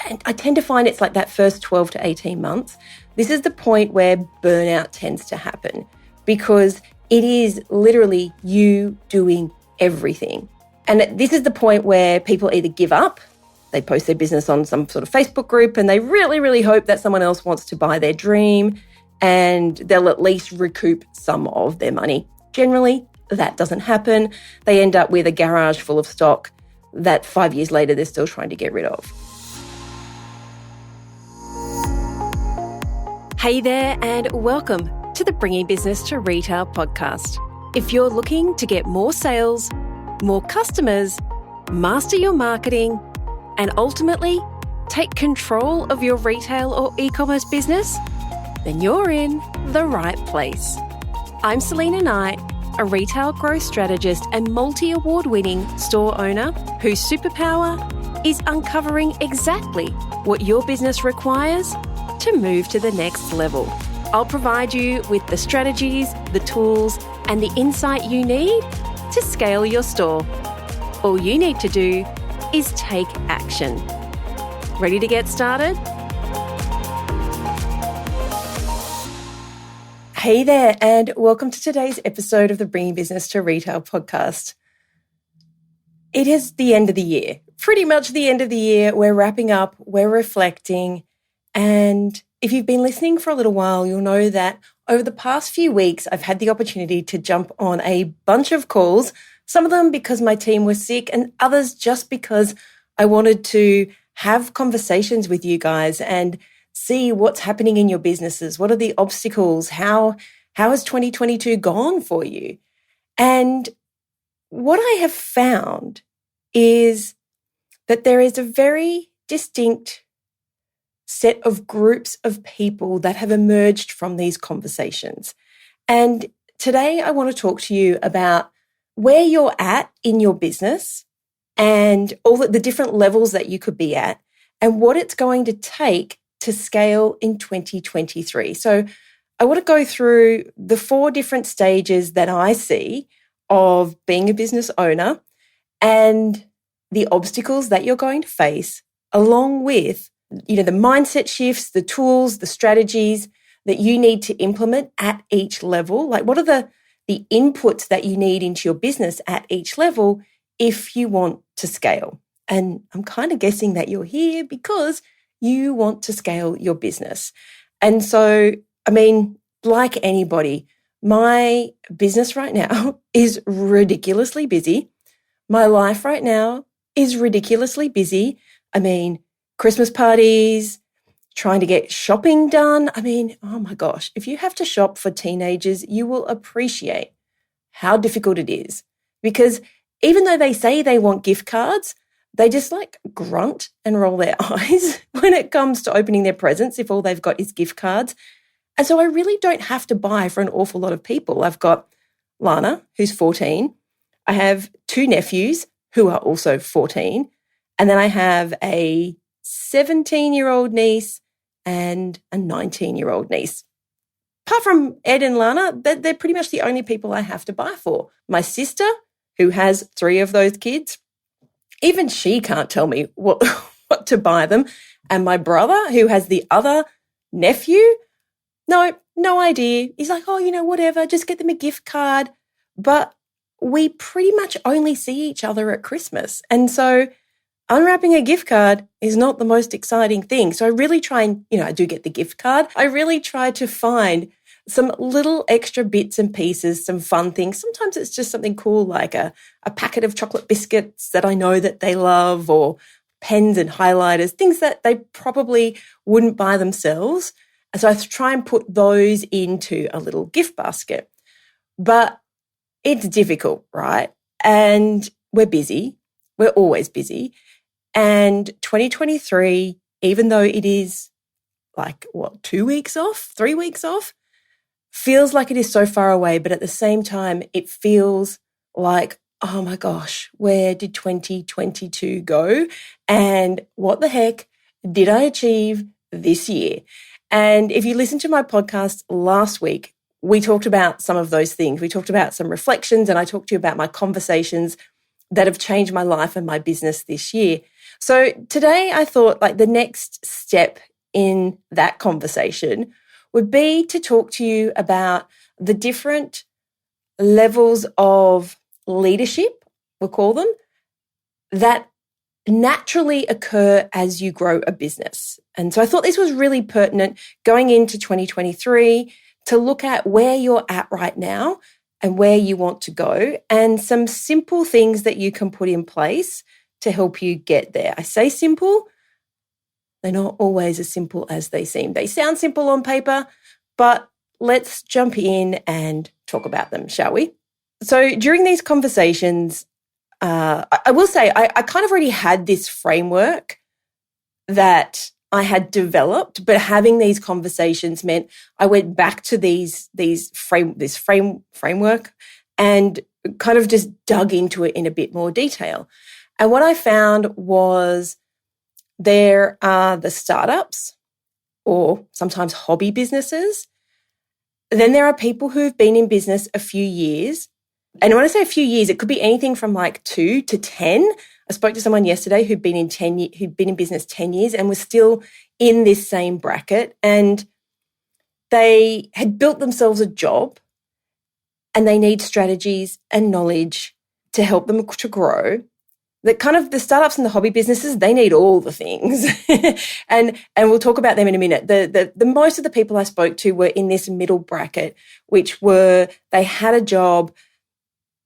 I tend to find it's like that first 12 to 18 months. This is the point where burnout tends to happen because it is literally you doing everything. And this is the point where people either give up, they post their business on some sort of Facebook group and they really, really hope that someone else wants to buy their dream and they'll at least recoup some of their money. Generally, that doesn't happen. They end up with a garage full of stock that 5 years later they're still trying to get rid of. Hey there, and welcome to the Bringing Business to Retail podcast. If you're looking to get more sales, more customers, master your marketing, and ultimately take control of your retail or e-commerce business, then you're in the right place. I'm Selena Knight, a retail growth strategist and multi-award-winning store owner whose superpower is uncovering exactly what your business requires to move to the next level. I'll provide you with the strategies, the tools, and the insight you need to scale your store. All you need to do is take action. Ready to get started? Hey there, and welcome to today's episode of the Bringing Business to Retail podcast. It is the end of the year, pretty much the end of the year. We're wrapping up, we're reflecting, and if you've been listening for a little while, you'll know that over the past few weeks, I've had the opportunity to jump on a bunch of calls, some of them because my team was sick and others just because I wanted to have conversations with you guys and see what's happening in your businesses. What are the obstacles? How has 2022 gone for you? And what I have found is that there is a very distinct set of groups of people that have emerged from these conversations. And today I want to talk to you about where you're at in your business and all the different levels that you could be at and what it's going to take to scale in 2023. So I want to go through the 4 different stages that I see of being a business owner and the obstacles that you're going to face, along with the mindset shifts, the tools, the strategies that you need to implement at each level. Like, what are the inputs that you need into your business at each level if you want to scale? And I'm kind of guessing that you're here because you want to scale your business. And so, like anybody, my business right now is ridiculously busy. My life right now is ridiculously busy. Christmas parties, trying to get shopping done. Oh my gosh, if you have to shop for teenagers, you will appreciate how difficult it is. Because even though they say they want gift cards, they just grunt and roll their eyes when it comes to opening their presents if all they've got is gift cards. And so I really don't have to buy for an awful lot of people. I've got Lana, who's 14. I have 2 nephews who are also 14. And then I have a 17-year-old niece and a 19-year-old niece. Apart from Ed and Lana, they're pretty much the only people I have to buy for. My sister, who has 3 of those kids, even she can't tell me what to buy them. And my brother, who has the other nephew, no idea. He's like, whatever, just get them a gift card. But we pretty much only see each other at Christmas. And so unwrapping a gift card is not the most exciting thing. So I really try and, I do get the gift card. I really try to find some little extra bits and pieces, some fun things. Sometimes it's just something cool like a packet of chocolate biscuits that I know that they love, or pens and highlighters, things that they probably wouldn't buy themselves. And so I try and put those into a little gift basket. But it's difficult, right? And we're busy. We're always busy. And 2023, even though it is 2 weeks off, 3 weeks off, feels like it is so far away. But at the same time, it feels like, oh my gosh, where did 2022 go? And what the heck did I achieve this year? And if you listened to my podcast last week, we talked about some of those things. We talked about some reflections, and I talked to you about my conversations that have changed my life and my business this year. So today I thought like the next step in that conversation would be to talk to you about the different levels of leadership, we'll call them, that naturally occur as you grow a business. And so I thought this was really pertinent going into 2023 to look at where you're at right now and where you want to go and some simple things that you can put in place to help you get there. I say simple, they're not always as simple as they seem. They sound simple on paper, but let's jump in and talk about them, shall we? So during these conversations, I will say I kind of already had this framework that I had developed, but having these conversations meant I went back to this framework and kind of just dug into it in a bit more detail. And what I found was there are the startups or sometimes hobby businesses. Then there are people who've been in business a few years. And when I say a few years, it could be anything from like 2 to 10. I spoke to someone yesterday who'd been in business 10 years and was still in this same bracket. And they had built themselves a job and they need strategies and knowledge to help them to grow. The startups and the hobby businesses, they need all the things. and we'll talk about them in a minute. The most of the people I spoke to were in this middle bracket, which were, they had a job,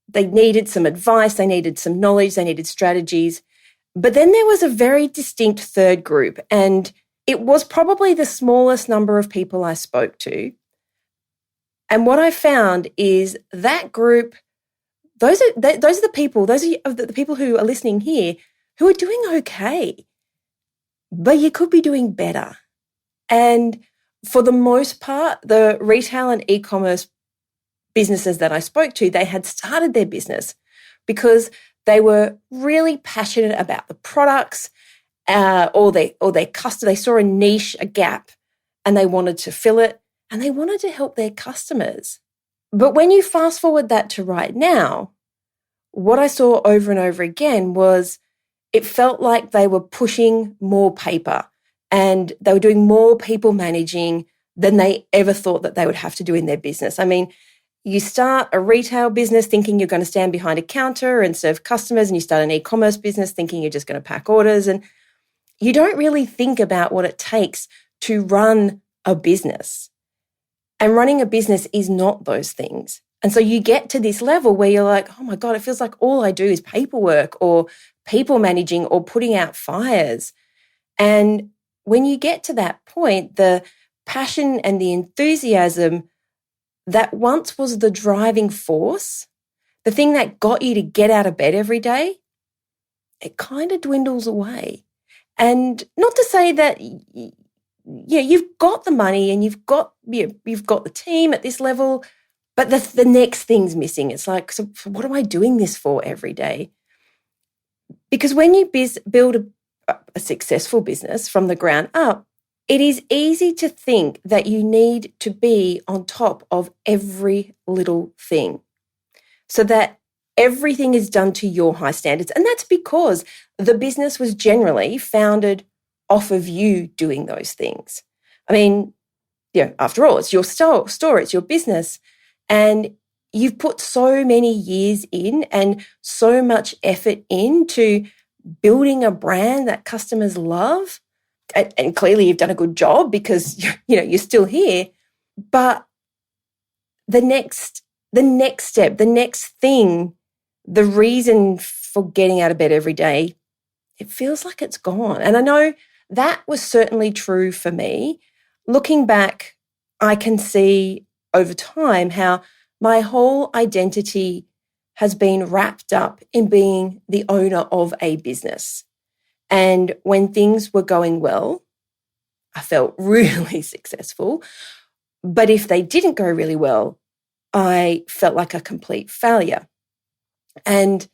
they needed some advice, they needed some knowledge, they needed strategies. But then there was a very distinct third group, and it was probably the smallest number of people I spoke to. And what I found is that group, those are the people who are listening here who are doing okay, but you could be doing better. And for the most part, the retail and e-commerce businesses that I spoke to, they had started their business because they were really passionate about the products or their customer. They saw a niche, a gap, and they wanted to fill it, and they wanted to help their customers. But when you fast forward that to right now, what I saw over and over again was it felt like they were pushing more paper and they were doing more people managing than they ever thought that they would have to do in their business. I mean, you start a retail business thinking you're going to stand behind a counter and serve customers, and you start an e-commerce business thinking you're just going to pack orders, and you don't really think about what it takes to run a business. And running a business is not those things. And so you get to this level where you're like, oh my God, it feels like all I do is paperwork or people managing or putting out fires. And when you get to that point, the passion and the enthusiasm that once was the driving force, the thing that got you to get out of bed every day, it kind of dwindles away. And not to say that you've got the money and you've got the team at this level, but the next thing's missing. It's like, so what am I doing this for every day? Because when you build a successful business from the ground up, it is easy to think that you need to be on top of every little thing so that everything is done to your high standards. And that's because the business was generally founded off of you doing those things. I mean, after all, it's your store, it's your business. And you've put so many years in and so much effort into building a brand that customers love. And clearly you've done a good job because, you're still here. But the next step, the next thing, the reason for getting out of bed every day, it feels like it's gone. And I know that was certainly true for me. Looking back, I can see over time how my whole identity has been wrapped up in being the owner of a business. And when things were going well, I felt really successful. But if they didn't go really well, I felt like a complete failure. And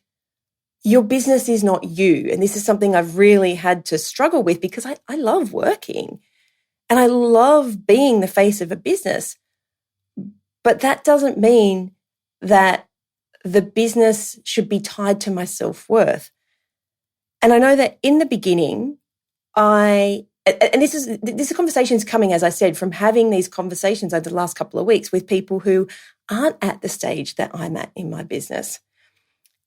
your business is not you. And this is something I've really had to struggle with because I love working and I love being the face of a business. But that doesn't mean that the business should be tied to my self-worth. And I know that in the beginning, and this conversation's coming, as I said, from having these conversations over the last couple of weeks with people who aren't at the stage that I'm at in my business.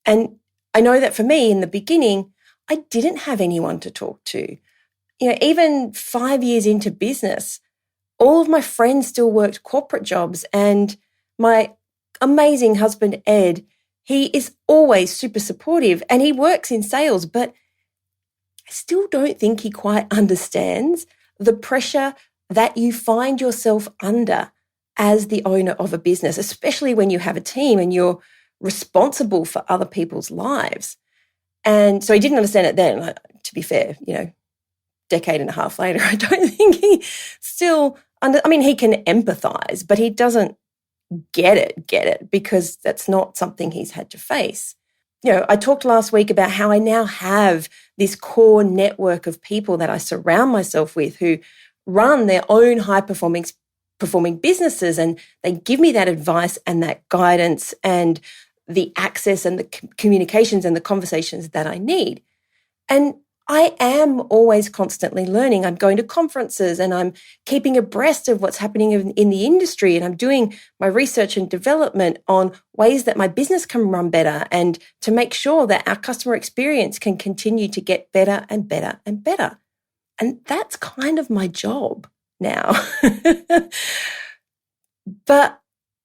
And I know that for me in the beginning, I didn't have anyone to talk to. Even 5 years into business, all of my friends still worked corporate jobs, and my amazing husband, Ed, he is always super supportive and he works in sales, but I still don't think he quite understands the pressure that you find yourself under as the owner of a business, especially when you have a team and you're responsible for other people's lives. And so he didn't understand it then. To be fair, decade and a half later, I don't think he still he can empathize, but he doesn't get it because that's not something he's had to face. I talked last week about how I now have this core network of people that I surround myself with who run their own high-performing businesses, and they give me that advice and that guidance and the access and the communications and the conversations that I need. And I am always constantly learning. I'm going to conferences and I'm keeping abreast of what's happening in the industry, and I'm doing my research and development on ways that my business can run better and to make sure that our customer experience can continue to get better and better and better. And that's kind of my job now. But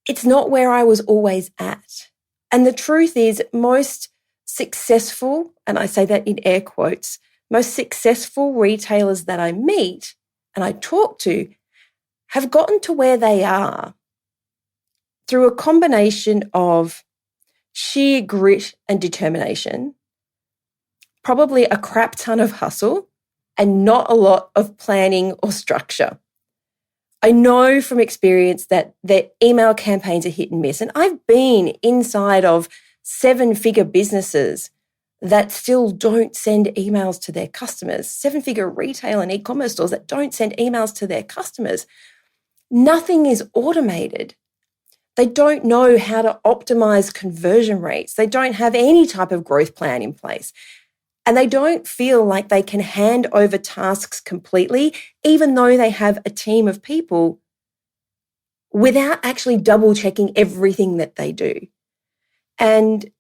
it's not where I was always at. And the truth is, most successful, and I say that in air quotes, most successful retailers that I meet and I talk to have gotten to where they are through a combination of sheer grit and determination, probably a crap ton of hustle, and not a lot of planning or structure. I know from experience that their email campaigns are hit and miss, and I've been inside of 7-figure businesses that still don't send emails to their customers, 7-figure retail and e-commerce stores that don't send emails to their customers. Nothing is automated. They don't know how to optimize conversion rates. They don't have any type of growth plan in place. And they don't feel like they can hand over tasks completely, even though they have a team of people, without actually double checking everything that they do. And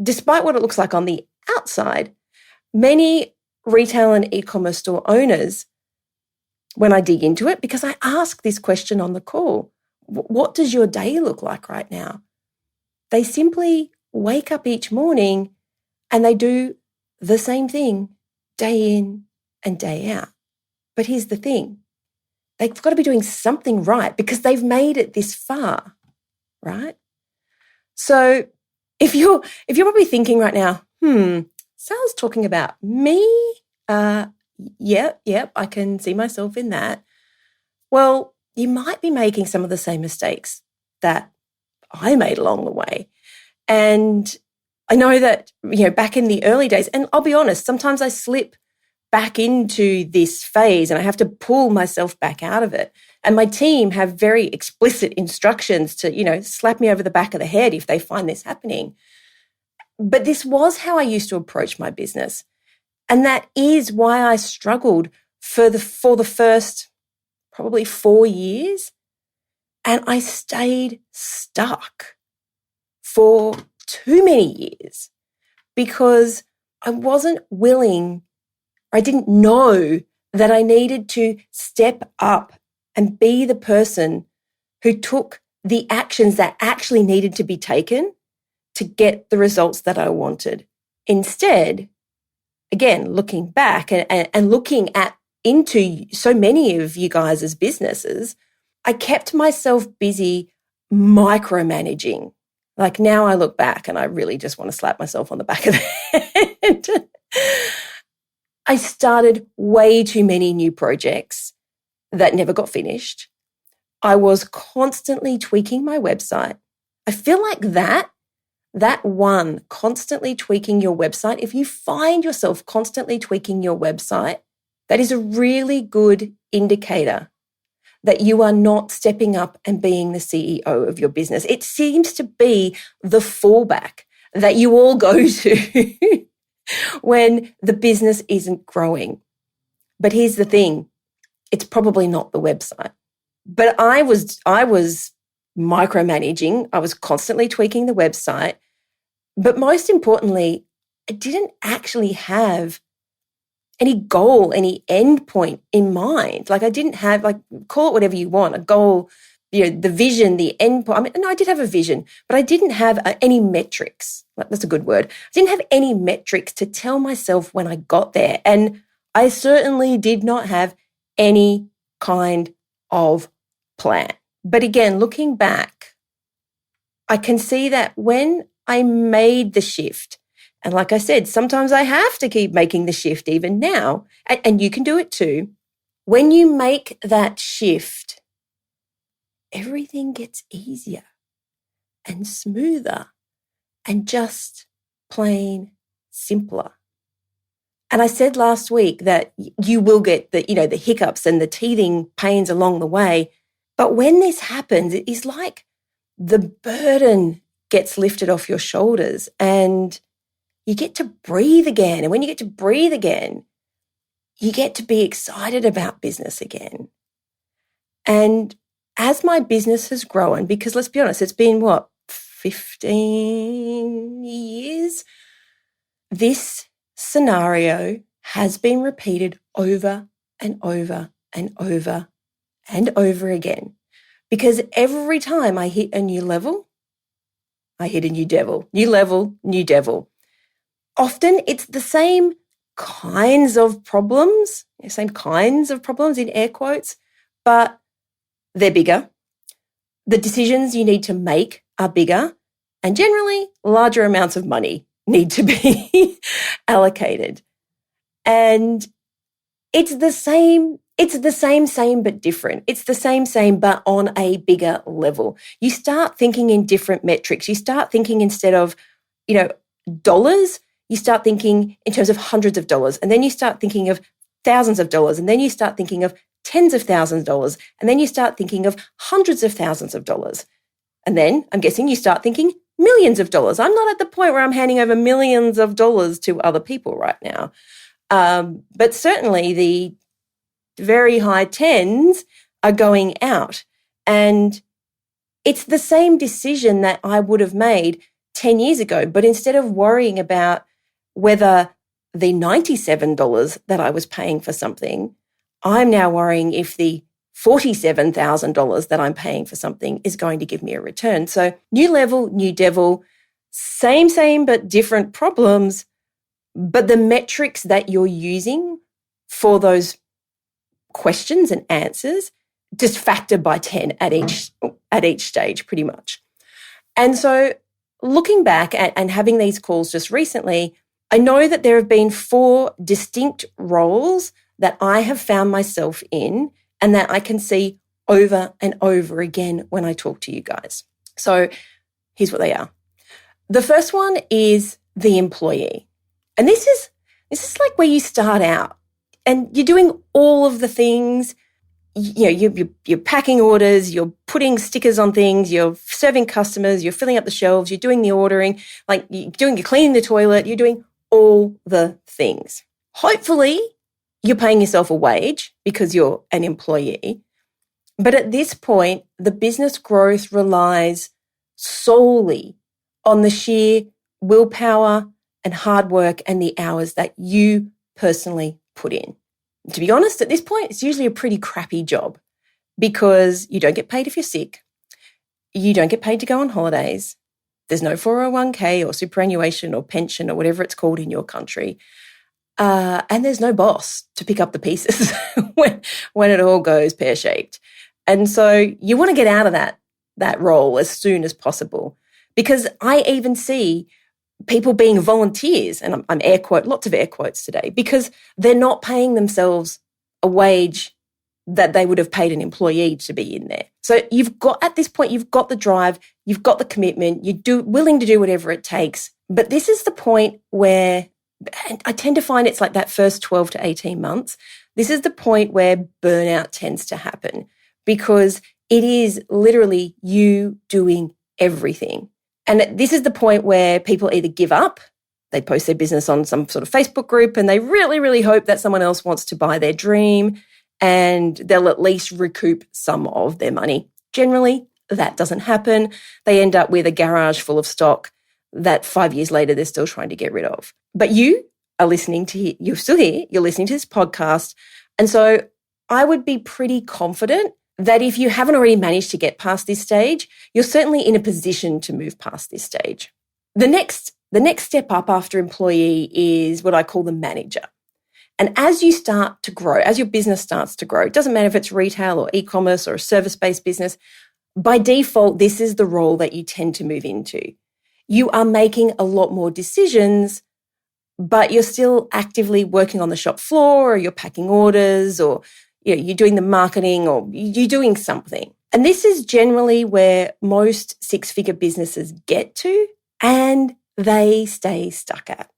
despite what it looks like on the outside, many retail and e-commerce store owners, when I dig into it, because I ask this question on the call, what does your day look like right now? They simply wake up each morning and they do the same thing day in and day out. But here's the thing. They've got to be doing something right because they've made it this far, right? So if you're probably thinking right now, Sal's talking about me. Yep, I can see myself in that. Well, you might be making some of the same mistakes that I made along the way. And I know that, back in the early days, and I'll be honest, sometimes I slip back into this phase and I have to pull myself back out of it. And my team have very explicit instructions to, slap me over the back of the head if they find this happening. But this was how I used to approach my business. And that is why I struggled for the first probably 4 years. And I stayed stuck for too many years because I wasn't willing, or I didn't know that I needed to step up and be the person who took the actions that actually needed to be taken to get the results that I wanted. Instead, again, looking back and looking into so many of you guys' businesses, I kept myself busy micromanaging. Like now I look back and I really just want to slap myself on the back of the head. I started way too many new projects that never got finished. I was constantly tweaking my website. I feel like that one, constantly tweaking your website, if you find yourself constantly tweaking your website, that is a really good indicator that you are not stepping up and being the CEO of your business. It seems to be the fallback that you all go to when the business isn't growing. But here's the thing, it's probably not the website. But I was micromanaging. I was constantly tweaking the website. But most importantly, I didn't actually have any goal, any end point in mind. Like I didn't have, like, call it whatever you want, a goal, the vision, the end point. I mean, no, I did have a vision, but I didn't have any metrics. That's a good word. I didn't have any metrics to tell myself when I got there. And I certainly did not have any kind of plan. But again, looking back, I can see that when I made the shift, and like I said, sometimes I have to keep making the shift even now, and you can do it too. When you make that shift, everything gets easier and smoother and just plain simpler. And I said last week that you will get the hiccups and the teething pains along the way. But when this happens, it is like the burden gets lifted off your shoulders and you get to breathe again. And when you get to breathe again, you get to be excited about business again. And as my business has grown, because let's be honest, it's been 15 years? This scenario has been repeated over and over and over and over again. Because every time I hit a new level, I hit a new devil. New level, new devil. Often it's the same kinds of problems in air quotes, but they're bigger. The decisions you need to make are bigger, and generally larger amounts of money need to be allocated. And it's the same, but different. It's the same, but on a bigger level. You start thinking in different metrics. You start thinking instead of, dollars, you start thinking in terms of hundreds of dollars. And then you start thinking of thousands of dollars. And then you start thinking of tens of thousands of dollars. And then you start thinking of hundreds of thousands of dollars. And then I'm guessing you start thinking millions of dollars. I'm not at the point where I'm handing over millions of dollars to other people right now. But certainly the very high tens are going out. And it's the same decision that I would have made 10 years ago. But instead of worrying about whether the $97 that I was paying for something, I'm now worrying if the $47,000 that I'm paying for something is going to give me a return. So new level, new devil, same, but different problems. But the metrics that you're using for those questions and answers just factor by 10 at each stage, pretty much. And so looking back and having these calls just recently, I know that there have been 4 distinct roles that I have found myself in and that I can see over and over again when I talk to you guys. So here's what they are. The first one is the employee. And this is like where you start out and you're doing all of the things. You're packing orders, you're putting stickers on things, you're serving customers, you're filling up the shelves, you're doing the ordering, you're cleaning the toilet, you're doing all the things. Hopefully, you're paying yourself a wage because you're an employee. But at this point, the business growth relies solely on the sheer willpower and hard work and the hours that you personally put in. To be honest, at this point, it's usually a pretty crappy job because you don't get paid if you're sick. You don't get paid to go on holidays. There's no 401k or superannuation or pension or whatever it's called in your country. And there's no boss to pick up the pieces when it all goes pear-shaped. And so you want to get out of that role as soon as possible, because I even see people being volunteers, and I'm lots of air quotes today, because they're not paying themselves a wage that they would have paid an employee to be in there. So at this point, you've got the drive, you've got the commitment, you're willing to do whatever it takes. But this is the point where, and I tend to find it's like that first 12 to 18 months, this is the point where burnout tends to happen, because it is literally you doing everything. And this is the point where people either give up, They post their business on some sort of Facebook group and they really, really hope that someone else wants to buy their dream and they'll at least recoup some of their money. Generally, that doesn't happen. They end up with a garage full of stock that 5 years later they're still trying to get rid of. But you are listening to, you're still here, you're listening to this podcast. And so I would be pretty confident that if you haven't already managed to get past this stage, you're certainly in a position to move past this stage. The next step up after employee is what I call the manager. And as you start to grow, as your business starts to grow, it doesn't matter if it's retail or e-commerce or a service-based business, by default, this is the role that you tend to move into. You are making a lot more decisions, but you're still actively working on the shop floor, or you're packing orders, or you're doing the marketing, or you're doing something. And this is generally where most six-figure businesses get to, and they stay stuck at,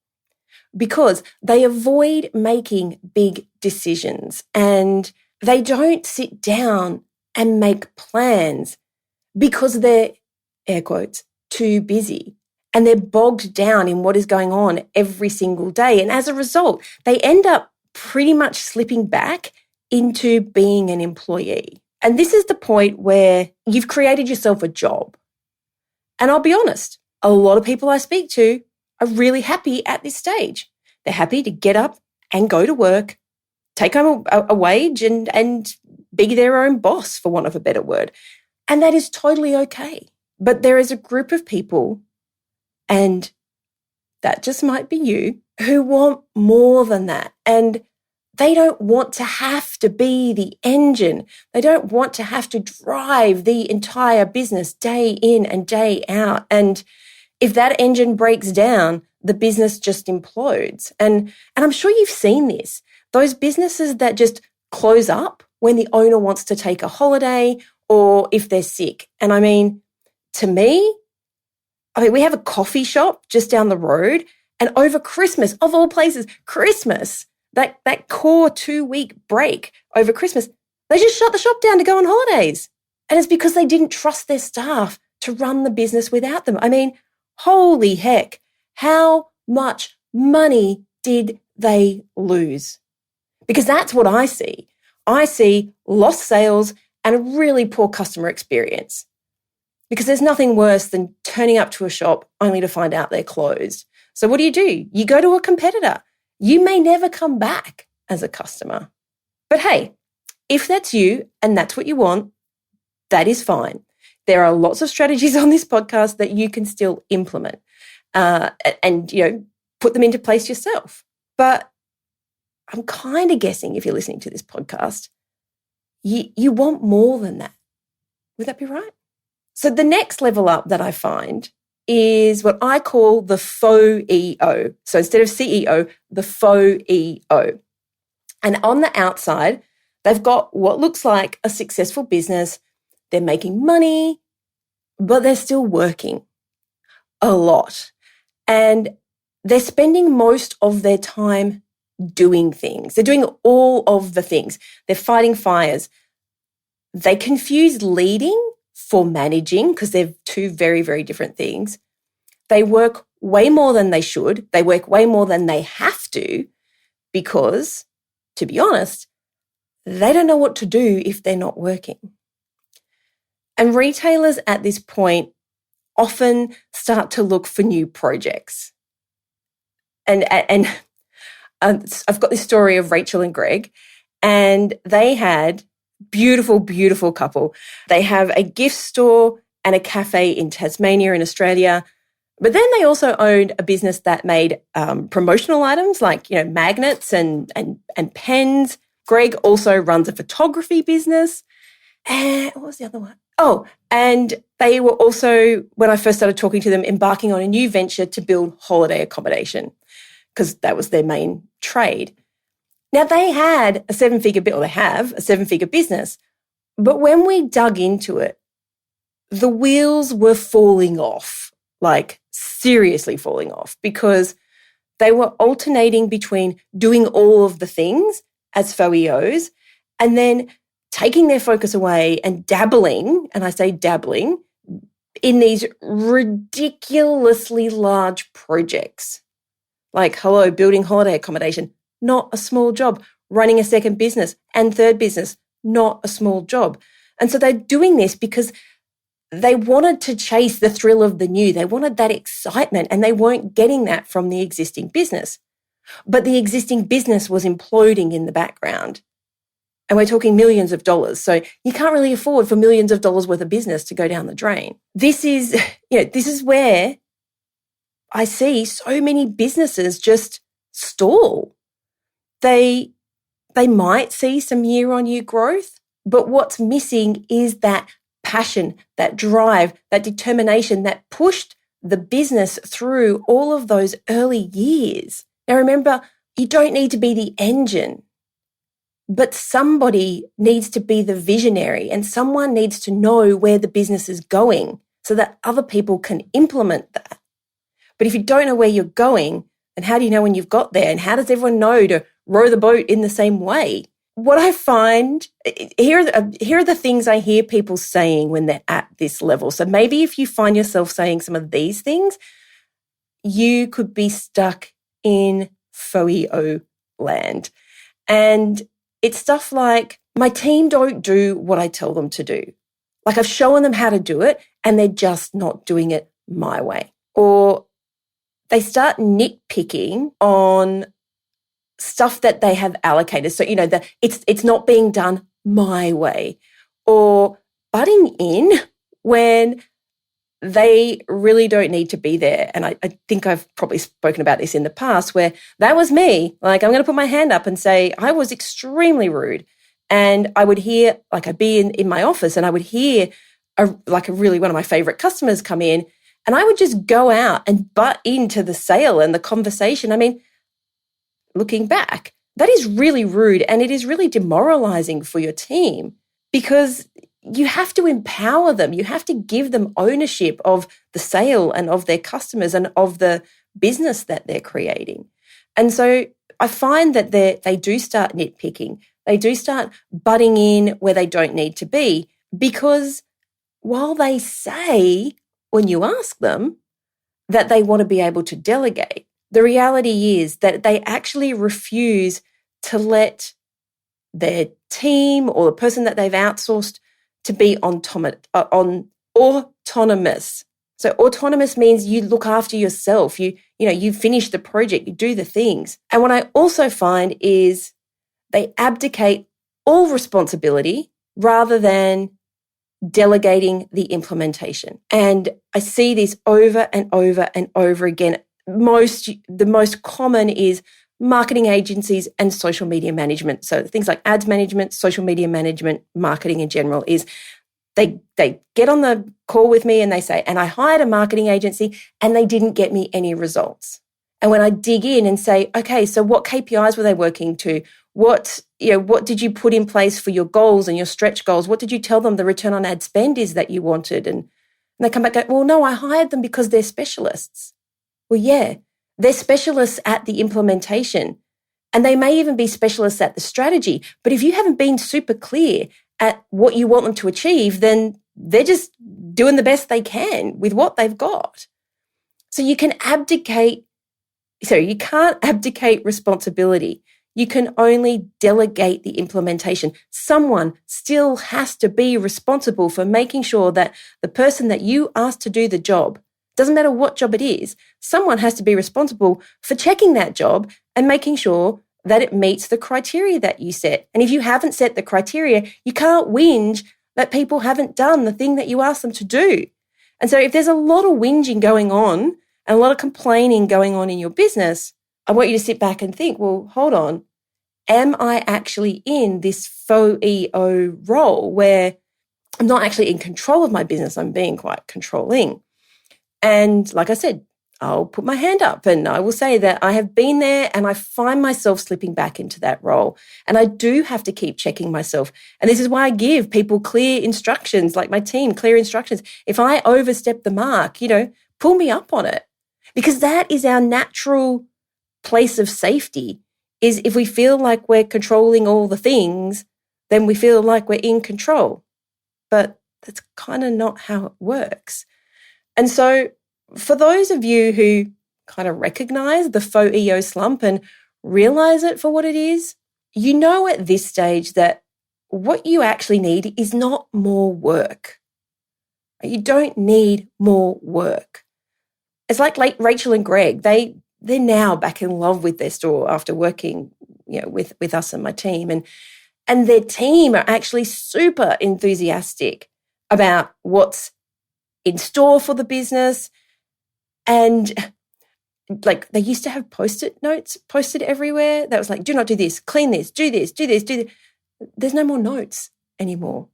because they avoid making big decisions and they don't sit down and make plans because they're, air quotes, too busy. And they're bogged down in what is going on every single day. And as a result, they end up pretty much slipping back into being an employee. And this is the point where you've created yourself a job. And I'll be honest, a lot of people I speak to are really happy at this stage. They're happy to get up and go to work, take home a wage and be their own boss, for want of a better word. And that is totally okay. But there is a group of people, and that just might be you, who want more than that. And they don't want to have to be the engine. They don't want to have to drive the entire business day in and day out. And if that engine breaks down, the business just implodes. And I'm sure you've seen this. Those businesses that just close up when the owner wants to take a holiday or if they're sick. And I mean, to me, we have a coffee shop just down the road, and over Christmas, of all places, Christmas, that core 2-week break over Christmas, they just shut the shop down to go on holidays. And it's because they didn't trust their staff to run the business without them. I mean, holy heck, how much money did they lose? Because that's what I see. I see lost sales and a really poor customer experience. Because there's nothing worse than turning up to a shop only to find out they're closed. So what do? You go to a competitor. You may never come back as a customer. But hey, if that's you and that's what you want, that is fine. There are lots of strategies on this podcast that you can still implement and put them into place yourself. But I'm kind of guessing, if you're listening to this podcast, you want more than that. Would that be right? So the next level up that I find is what I call the faux EO. So instead of CEO, the faux EO. And on the outside, they've got what looks like a successful business. They're making money, but they're still working a lot. And they're spending most of their time doing things. They're doing all of the things. They're fighting fires. They confuse leading for managing because they're two very, very different things. They work way more than they should. They work way more than they have to because, to be honest, they don't know what to do if they're not working. And retailers at this point often start to look for new projects. And I've got this story of Rachel and Greg, and they had beautiful, beautiful couple. They have a gift store and a cafe in Tasmania in Australia. But then they also owned a business that made promotional items like, magnets and pens. Greg also runs a photography business. And what was the other one? Oh, and they were also, when I first started talking to them, embarking on a new venture to build holiday accommodation because that was their main trade. Now, they had a seven-figure business, but when we dug into it, the wheels were falling off, like seriously falling off, because they were alternating between doing all of the things as FOEOs and then taking their focus away and dabbling, and I say dabbling, in these ridiculously large projects. Like, hello, building holiday accommodation, not a small job. Running a second business and third business, not a small job. And so they're doing this because they wanted to chase the thrill of the new. They wanted that excitement, and they weren't getting that from the existing business. But the existing business was imploding in the background. And we're talking millions of dollars. So you can't really afford for millions of dollars worth of business to go down the drain. This is where I see so many businesses just stall. They might see some year-on-year growth, but what's missing is that passion, that drive, that determination that pushed the business through all of those early years. Now remember, you don't need to be the engine, but somebody needs to be the visionary, and someone needs to know where the business is going so that other people can implement that. But if you don't know where you're going, then how do you know when you've got there? And how does everyone know to row the boat in the same way? What I find, here are the things I hear people saying when they're at this level. So maybe if you find yourself saying some of these things, you could be stuck in FOIO land. And it's stuff like, my team don't do what I tell them to do. Like, I've shown them how to do it and they're just not doing it my way. Or they start nitpicking on stuff that they have allocated. So, it's not being done my way, or butting in when they really don't need to be there. And I think I've probably spoken about this in the past, where that was me. Like, I'm going to put my hand up and say I was extremely rude. And I would hear, like, I'd be in my office and I would hear one of my favorite customers come in, and I would just go out and butt into the sale and the conversation. I mean, looking back, that is really rude, and it is really demoralizing for your team, because you have to empower them. You have to give them ownership of the sale and of their customers and of the business that they're creating. And so I find that they do start nitpicking. They do start butting in where they don't need to be, because while they say, when you ask them, that they want to be able to delegate, the reality is that they actually refuse to let their team or the person that they've outsourced to be autonomous. So autonomous means you look after yourself. You finish the project, you do the things. And what I also find is they abdicate all responsibility rather than delegating the implementation. And I see this over and over and over again. The most common is marketing agencies and social media management. So things like ads management, social media management, marketing in general, is they get on the call with me and they say, and I hired a marketing agency and they didn't get me any results. And when I dig in and say, okay, so what KPIs were they working to? What did you put in place for your goals and your stretch goals? What did you tell them the return on ad spend is that you wanted? And they come back and go, well, no, I hired them because they're specialists. Well, yeah, they're specialists at the implementation, and they may even be specialists at the strategy. But if you haven't been super clear at what you want them to achieve, then they're just doing the best they can with what they've got. So you can't abdicate responsibility. You can only delegate the implementation. Someone still has to be responsible for making sure that the person that you asked to do the job, doesn't matter what job it is, someone has to be responsible for checking that job and making sure that it meets the criteria that you set. And if you haven't set the criteria, you can't whinge that people haven't done the thing that you asked them to do. And so if there's a lot of whinging going on and a lot of complaining going on in your business, I want you to sit back and think, well, hold on. Am I actually in this FOIO role where I'm not actually in control of my business? I'm being quite controlling. And like I said, I'll put my hand up and I will say that I have been there and I find myself slipping back into that role. And I do have to keep checking myself. And this is why I give people clear instructions, like my team, clear instructions. If I overstep the mark, pull me up on it, because that is our natural place of safety. Is if we feel like we're controlling all the things, then we feel like we're in control. But that's kind of not how it works. And so for those of you who kind of recognize the faux EO slump and realize it for what it is, you know at this stage that what you actually need is not more work. You don't need more work. It's like Rachel and Greg. They're now back in love with their store after working, with us and my team. And their team are actually super enthusiastic about what's in store for the business. And like they used to have Post-it notes posted everywhere. That was like, do not do this, clean this, do this, do this, do this. There's no more notes anymore.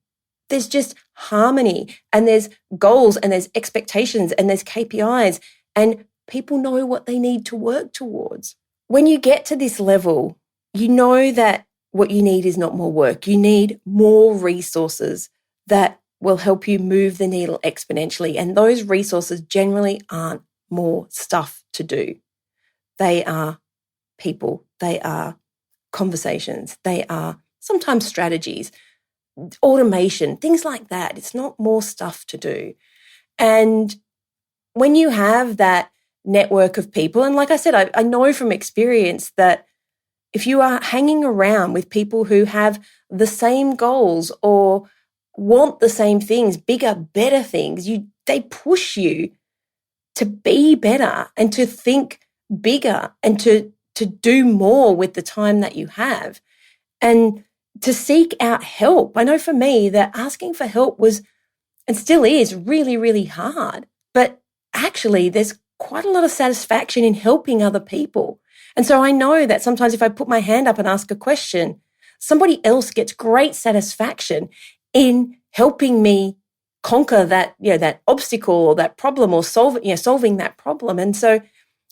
There's just harmony and there's goals and there's expectations and there's KPIs and people know what they need to work towards. When you get to this level, you know that what you need is not more work. You need more resources that will help you move the needle exponentially. And those resources generally aren't more stuff to do. They are people. They are conversations. They are sometimes strategies, automation, things like that. It's not more stuff to do. And when you have that network of people, and like I said, I know from experience that if you are hanging around with people who have the same goals or want the same things, bigger, better things, they push you to be better and to think bigger and to do more with the time that you have and to seek out help. I know for me that asking for help was and still is really, really hard, but actually there's quite a lot of satisfaction in helping other people. And so I know that sometimes if I put my hand up and ask a question, somebody else gets great satisfaction in helping me conquer that, that obstacle or that problem or solving that problem. And so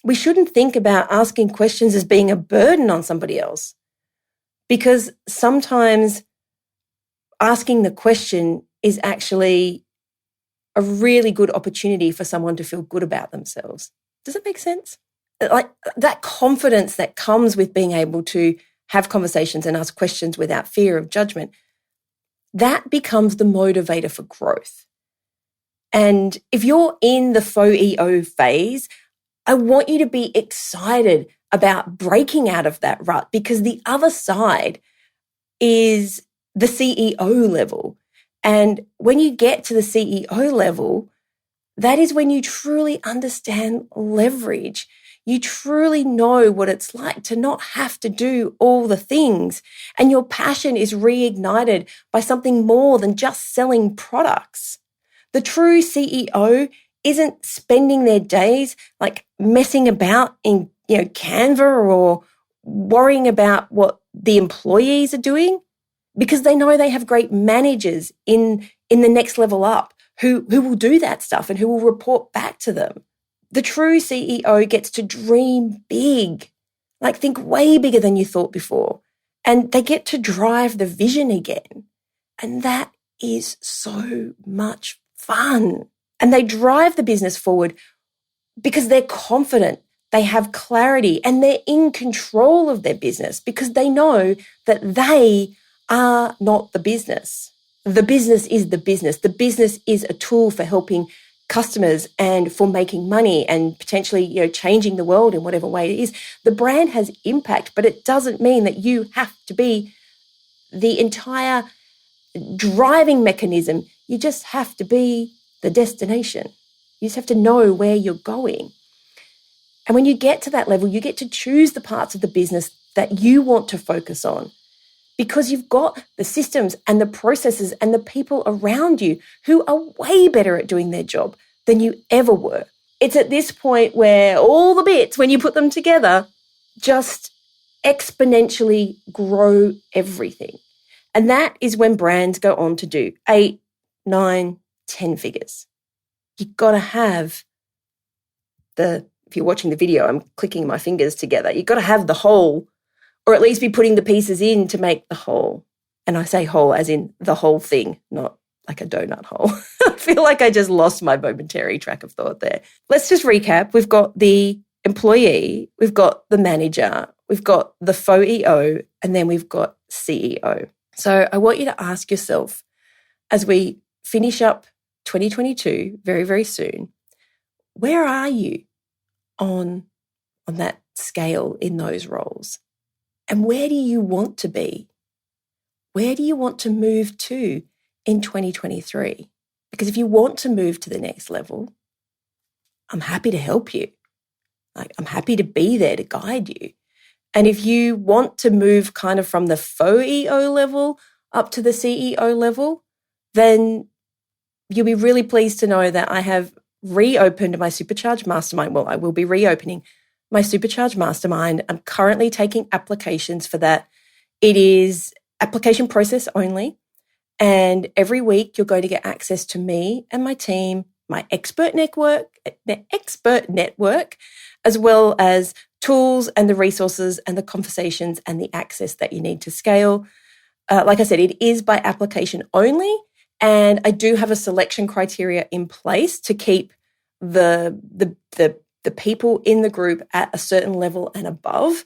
we shouldn't think about asking questions as being a burden on somebody else, because sometimes asking the question is actually a really good opportunity for someone to feel good about themselves. Does it make sense? Like that confidence that comes with being able to have conversations and ask questions without fear of judgment, that becomes the motivator for growth. And if you're in the faux EO phase, I want you to be excited about breaking out of that rut, because the other side is the CEO level. And when you get to the CEO level, that is when you truly understand leverage. You truly know what it's like to not have to do all the things. And your passion is reignited by something more than just selling products. The true CEO isn't spending their days like messing about in, Canva or worrying about what the employees are doing, because they know they have great managers in the next level up who will do that stuff and who will report back to them. The true CEO gets to dream big, like think way bigger than you thought before. And they get to drive the vision again. And that is so much fun. And they drive the business forward because they're confident, they have clarity, and they're in control of their business because they know that they are not the business. The business is the business. The business is a tool for helping customers and for making money and potentially, changing the world in whatever way it is. The brand has impact, but it doesn't mean that you have to be the entire driving mechanism. You just have to be the destination. You just have to know where you're going. And when you get to that level, you get to choose the parts of the business that you want to focus on, because you've got the systems and the processes and the people around you who are way better at doing their job than you ever were. It's at this point where all the bits, when you put them together, just exponentially grow everything. And that is when brands go on to do 8, 9, 10 figures. You've got to have if you're watching the video, I'm clicking my fingers together. You've got to have the whole, or at least be putting the pieces in to make the whole. And I say whole as in the whole thing, not like a donut hole. I feel like I just lost my momentary track of thought there. Let's just recap. We've got the employee, we've got the manager, we've got the faux EO, and then we've got CEO. So I want you to ask yourself, as we finish up 2022 very, very soon, where are you on on that scale in those roles? And where do you want to be? Where do you want to move to in 2023? Because if you want to move to the next level, I'm happy to help you. I'm happy to be there to guide you. And if you want to move kind of from the faux EO level up to the CEO level, then you'll be really pleased to know that I have reopened my Supercharge Mastermind. Well, I will be reopening my Supercharge Mastermind. I'm currently taking applications for that. It is application process only. And every week you're going to get access to me and my team, my expert network, as well as tools and the resources and the conversations and the access that you need to scale. Like I said, it is by application only. And I do have a selection criteria in place to keep the people in the group at a certain level and above.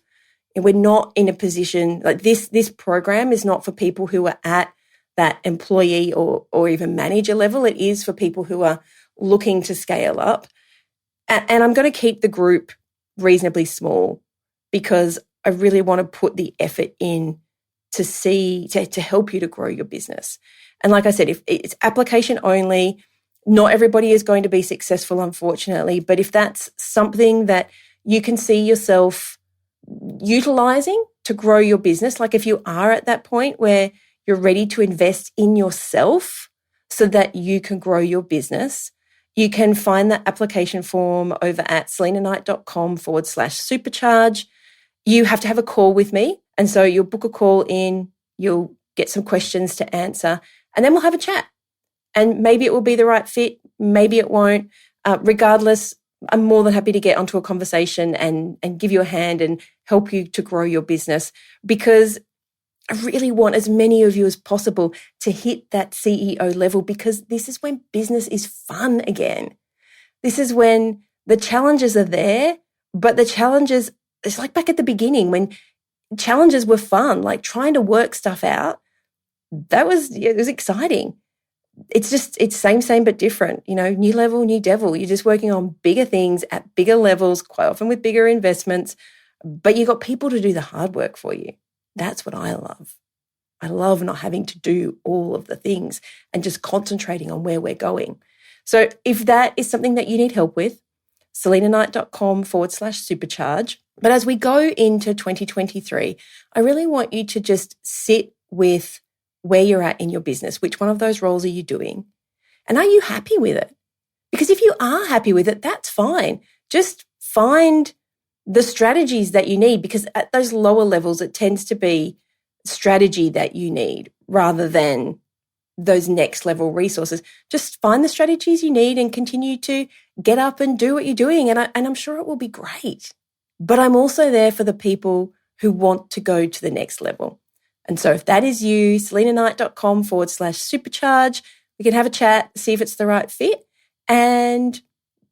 And we're not in a position like this program is not for people who are at that employee or even manager level. It is for people who are looking to scale up. And I'm going to keep the group reasonably small because I really want to put the effort in to help you to grow your business. And like I said, if it's application only, not everybody is going to be successful, unfortunately. But if that's something that you can see yourself utilizing to grow your business, like if you are at that point where you're ready to invest in yourself so that you can grow your business, you can find that application form over at selinaknight.com/supercharge. You have to have a call with me. And so you'll book a call in, you'll get some questions to answer, and then we'll have a chat. And maybe it will be the right fit, maybe it won't. Regardless, I'm more than happy to get onto a conversation and give you a hand and help you to grow your business, because I really want as many of you as possible to hit that CEO level, because this is when business is fun again. This is when the challenges are there, but the challenges, it's like back at the beginning when challenges were fun, like trying to work stuff out. It was exciting. It's same, but different, new level, new devil. You're just working on bigger things at bigger levels, quite often with bigger investments, but you got people to do the hard work for you. That's what I love. I love not having to do all of the things and just concentrating on where we're going. So if that is something that you need help with, selinaknight.com/supercharge. But as we go into 2023, I really want you to just sit with where you're at in your business. Which one of those roles are you doing? And are you happy with it? Because if you are happy with it, that's fine. Just find the strategies that you need, because at those lower levels, it tends to be strategy that you need rather than those next level resources. Just find the strategies you need and continue to get up and do what you're doing. And I'm sure it will be great. But I'm also there for the people who want to go to the next level. And so if that is you, selinaknight.com/supercharge, we can have a chat, see if it's the right fit. And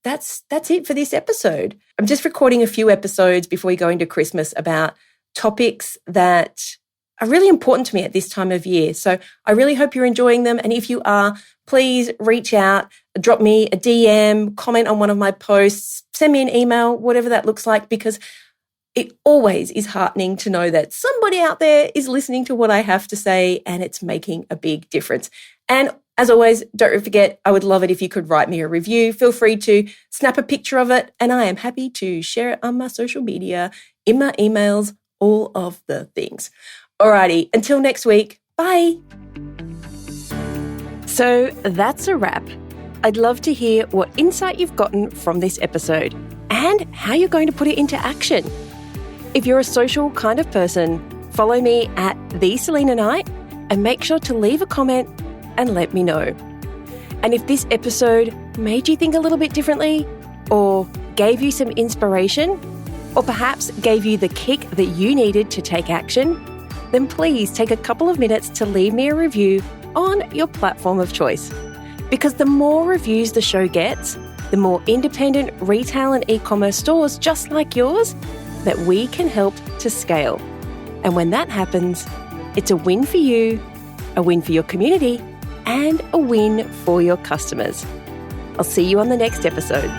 that's it for this episode. I'm just recording a few episodes before we go into Christmas about topics that are really important to me at this time of year. So I really hope you're enjoying them. And if you are, please reach out, drop me a DM, comment on one of my posts, send me an email, whatever that looks like, because it always is heartening to know that somebody out there is listening to what I have to say and it's making a big difference. And as always, don't forget, I would love it if you could write me a review. Feel free to snap a picture of it, and I am happy to share it on my social media, in my emails, all of the things. Alrighty, until next week, bye. So that's a wrap. I'd love to hear what insight you've gotten from this episode and how you're going to put it into action. If you're a social kind of person, follow me at @TheSelinaKnight and make sure to leave a comment and let me know. And if this episode made you think a little bit differently, or gave you some inspiration, or perhaps gave you the kick that you needed to take action, then please take a couple of minutes to leave me a review on your platform of choice. Because the more reviews the show gets, the more independent retail and e-commerce stores just like yours that we can help to scale. And when that happens, it's a win for you, a win for your community, and a win for your customers. I'll see you on the next episode.